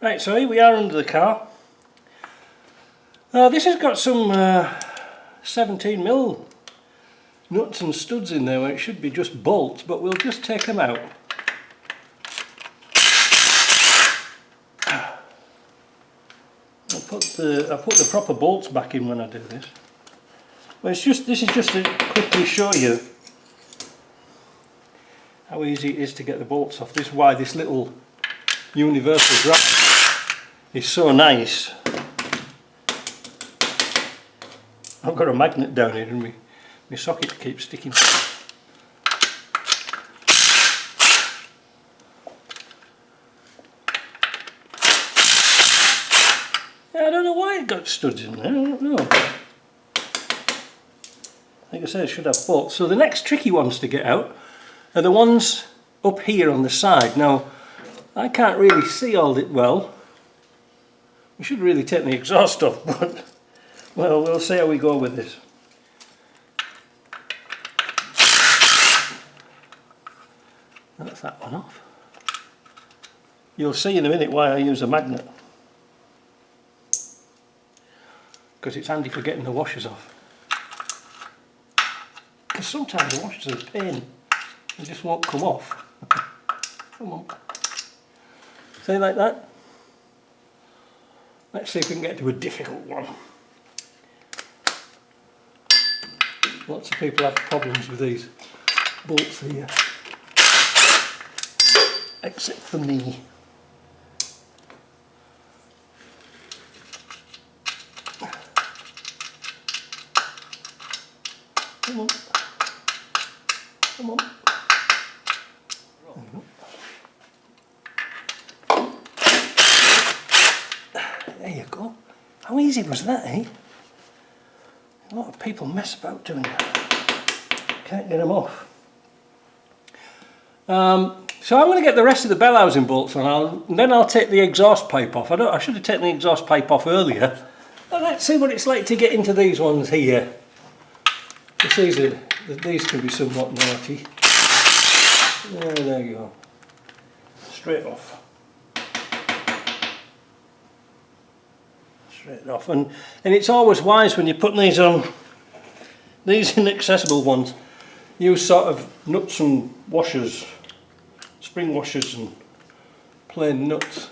Right, so here we are under the car. This has got some 17mm nuts and studs in there where it should be just bolts, but we'll just take them out. I put the proper bolts back in when I do this. Well, this is just to quickly show you how easy it is to get the bolts off. This is why this little universal drive is so nice. I've got a magnet down here and my socket keeps sticking. I don't know why it got studs in there, I don't know. Like I said, it should have bolts. So the next tricky ones to get out are the ones up here on the side. Now, I can't really see all it well. We should really take the exhaust off, but well, we'll see how we go with this. That's that one off. You'll see in a minute why I use a magnet. Because it's handy for getting the washers off. Because sometimes the washers are a pain. They just won't come off. Come on. See, like that? Let's see if we can get to a difficult one. Lots of people have problems with these bolts here. Except for me. Come on. Come on. There you go. How easy was that, eh? A lot of people mess about doing that. Can't get them off. So I'm going to get the rest of the bell housing bolts on, and then I'll take the exhaust pipe off. I should have taken the exhaust pipe off earlier. But let's see what it's like to get into these ones here. These can be somewhat naughty. There you go. Straight off. Straight off. And it's always wise when you're putting these on, these inaccessible ones, use sort of nuts and washers, spring washers and plain nuts.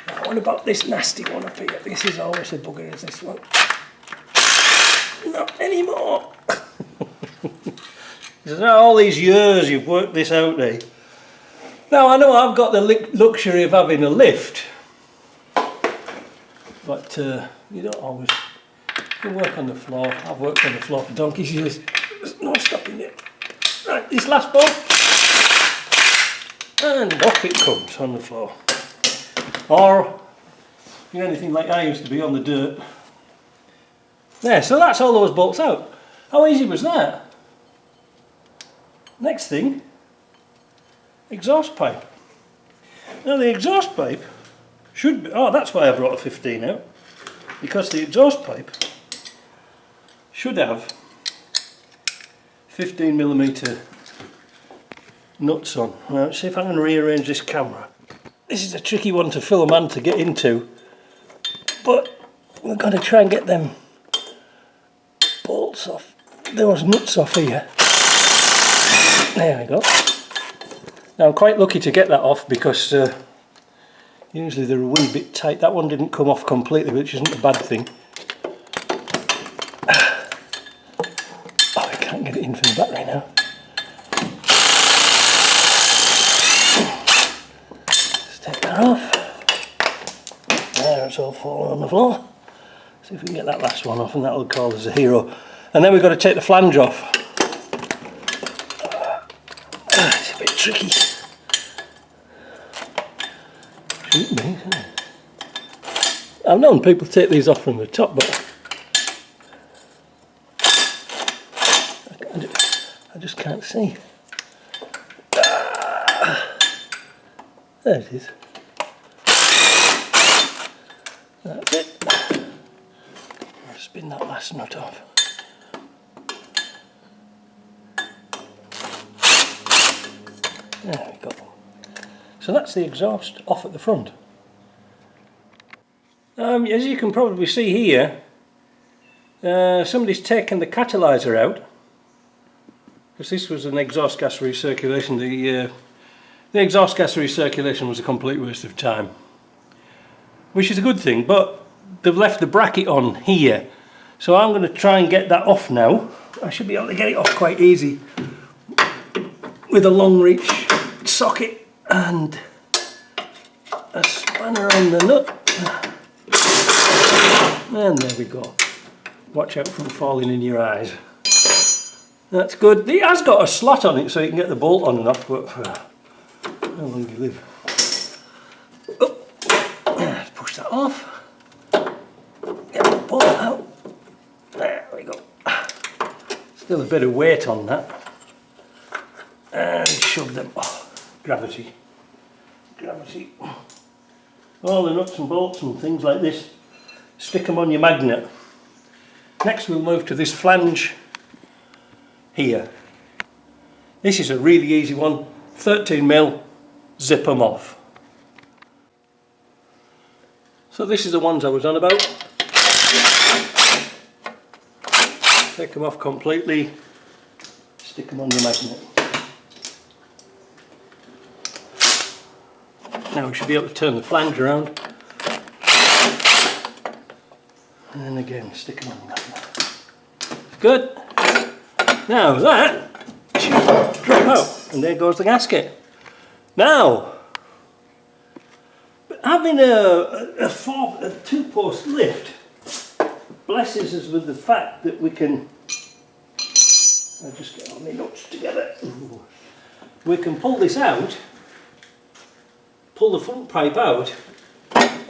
Now, what about this nasty one up here? This is always a bugger, is this one? Not anymore. All these years you've worked this out, eh? Now I know I've got the luxury of having a lift, but you don't always. You can work on the floor. I've worked on the floor for donkey's years. There's no stopping it. Right, this last bolt, and off it comes on the floor. Or if you're anything like I used to be, on the dirt. There, so that's all those bolts out. How easy was that? Next thing, exhaust pipe. Now the exhaust pipe should be, oh, that's why I brought a 15 out, because the exhaust pipe should have 15mm nuts on. Now let's see if I can rearrange this camera. This is a tricky one to film and to get into, but we're going to try and get them bolts off, those nuts off here. There we go. Now I'm quite lucky to get that off because usually they're a wee bit tight. That one didn't come off completely, which isn't a bad thing. Oh, I can't get it in from the battery now. Let's take that off. There, it's all falling on the floor. See if we can get that last one off, and that'll call us a hero. And then we've got to take the flange off. It's a bit tricky. Shoot me, isn't it? I've known people take these off from the top, but I just can't see. There it is. That's it. I'll spin that last nut off. There we go. So that's the exhaust off at the front. As you can probably see here, somebody's taken the catalyzer out, because this was an exhaust gas recirculation. The exhaust gas recirculation was a complete waste of time, which is a good thing, but they've left the bracket on here, so I'm going to try and get that off now. I should be able to get it off quite easy with a long reach socket and a spanner on the nut, and there we go. Watch out from falling in your eyes. That's good. It has got a slot on it so you can get the bolt on and off, but how long do you live? Oh, let's push that off. Get the bolt out. There we go. Still a bit of weight on that. And shove them. Oh, gravity. Gravity. All the nuts and bolts and things like this, stick them on your magnet. Next we'll move to this flange here. This is a really easy one. 13mm, zip them off. So this is the ones I was on about. Take them off completely, stick them on your magnet. Now we should be able to turn the flange around, and then again stick them on the magnet. Good. Now that should drop out, and there goes the gasket. Now, having a two-post lift blesses us with the fact that we can, I'll just get all my nuts together, we can pull this out, pull the front pipe out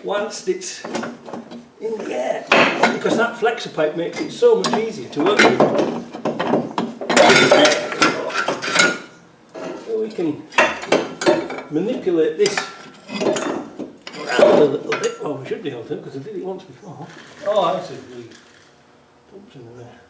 whilst it's in the air, because that flexor pipe makes it so much easier to work with. So we can manipulate this around a little bit. Oh, we should be able to, because I did it once before. Oh, I see. Pumps in there.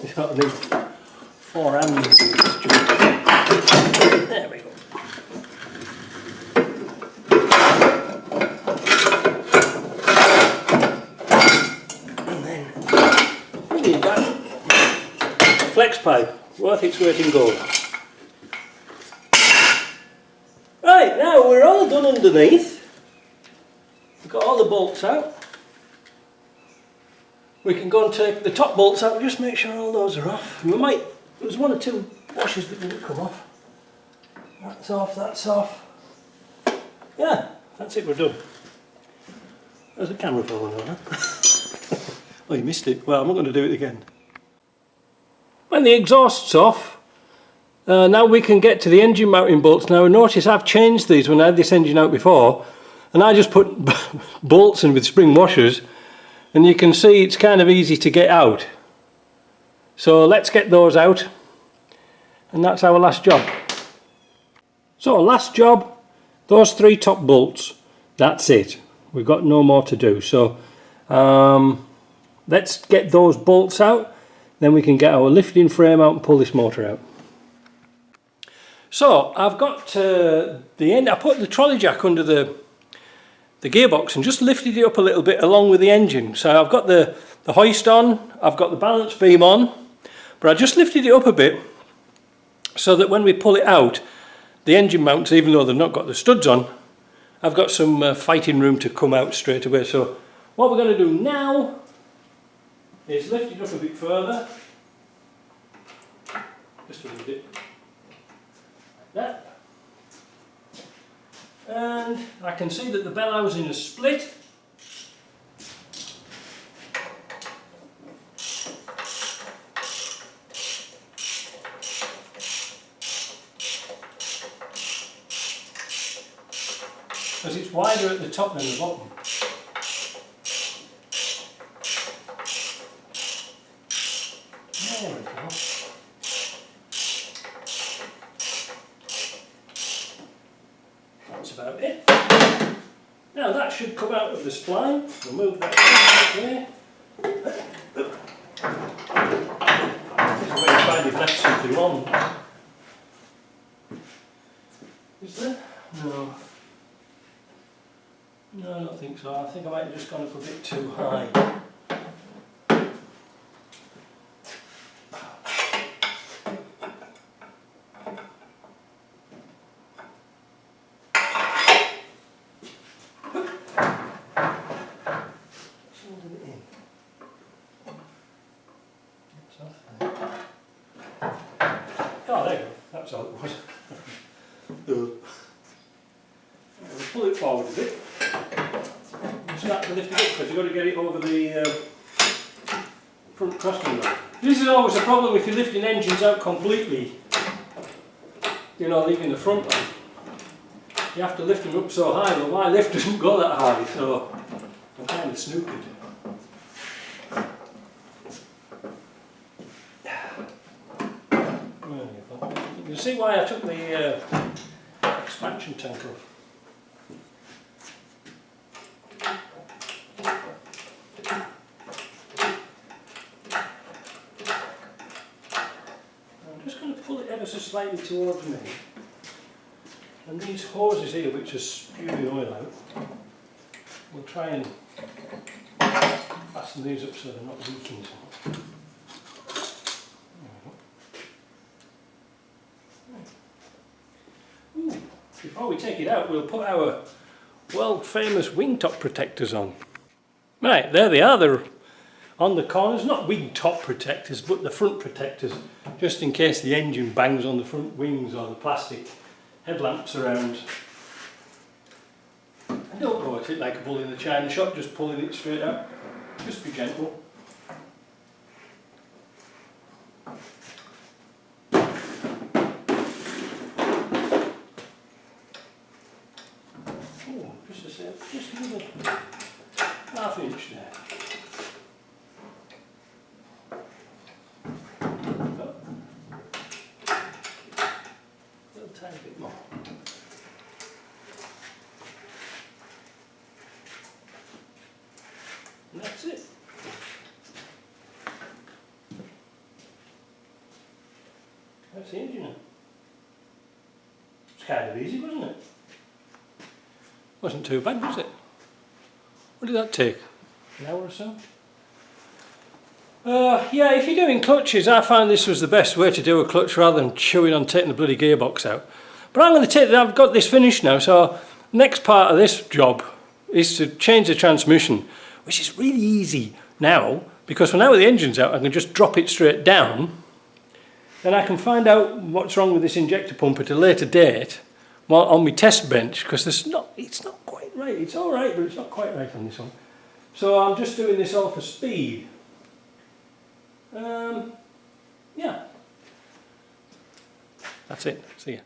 You don't need 4 hands in this job. There we go. And then we need that flex pipe, worth its weight in gold. Right, now we're all done underneath. We've got all the bolts out. We can go and take the top bolts out, just make sure all those are off. There's 1 or 2 washers that didn't come off. That's off, that's off. Yeah, that's it, we're done. There's a camera falling over. Oh, you missed it. Well, I'm not going to do it again. When the exhaust's off, now we can get to the engine mounting bolts. Now notice I've changed these when I had this engine out before, and I just put bolts in with spring washers, and you can see it's kind of easy to get out. So let's get those out, and that's our last job. So last job, those 3 top bolts, that's it. We've got no more to do. So let's get those bolts out, then we can get our lifting frame out and pull this motor out. So I've got the end. I put the trolley jack under the gearbox and just lifted it up a little bit along with the engine. So I've got the hoist on, I've got the balance beam on, but I just lifted it up a bit so that when we pull it out, the engine mounts, even though they've not got the studs on, I've got some fighting room to come out straight away. So what we're going to do now is lift it up a bit further, just a little bit, that. And I can see that the bell housing is split. Because it's wider at the top than the bottom. There we go. That's about it. Now that should come out of the spline. We'll move that out of there. something on. Is there? No. No, I don't think so. I think I might have just gone up a bit too high. Oh, there you go. That's all it was. We'll pull it forward a bit. Start to lift it up because you've got to get it over the front crossing line. This is always a problem if you're lifting engines out completely, you know, leaving the front line. You have to lift them up so high, but my lift doesn't go that high, so I'm kind of snookered. You can see why I took the expansion tank off. I'm just going to pull it ever so slightly towards me. And these hoses here, which are spewing oil out, we'll try and fasten these up so they're not leaking. Before we take it out, we'll put our world famous wingtop protectors on. Right, there they are. They're on the corners, not wingtop protectors, but the front protectors, just in case the engine bangs on the front wings or the plastic headlamps around. And don't go at it like a bull in the china shop, just pulling it straight out. Just be gentle. Just a little half-inch there. A little tiny bit more. And that's it. That's the engine. It's kind of easy, wasn't it? Wasn't too bad, was it? What did that take? An hour or so? Yeah, if you're doing clutches, I find this was the best way to do a clutch rather than chewing on taking the bloody gearbox out. But I'm going to take that, I've got this finished now, so next part of this job is to change the transmission, which is really easy now, because now the engine's out, I can just drop it straight down, then I can find out what's wrong with this injector pump at a later date, while on my test bench, because it's not quite right. It's all right, but it's not quite right on this one. So I'm just doing this all for speed. Yeah. That's it. See ya.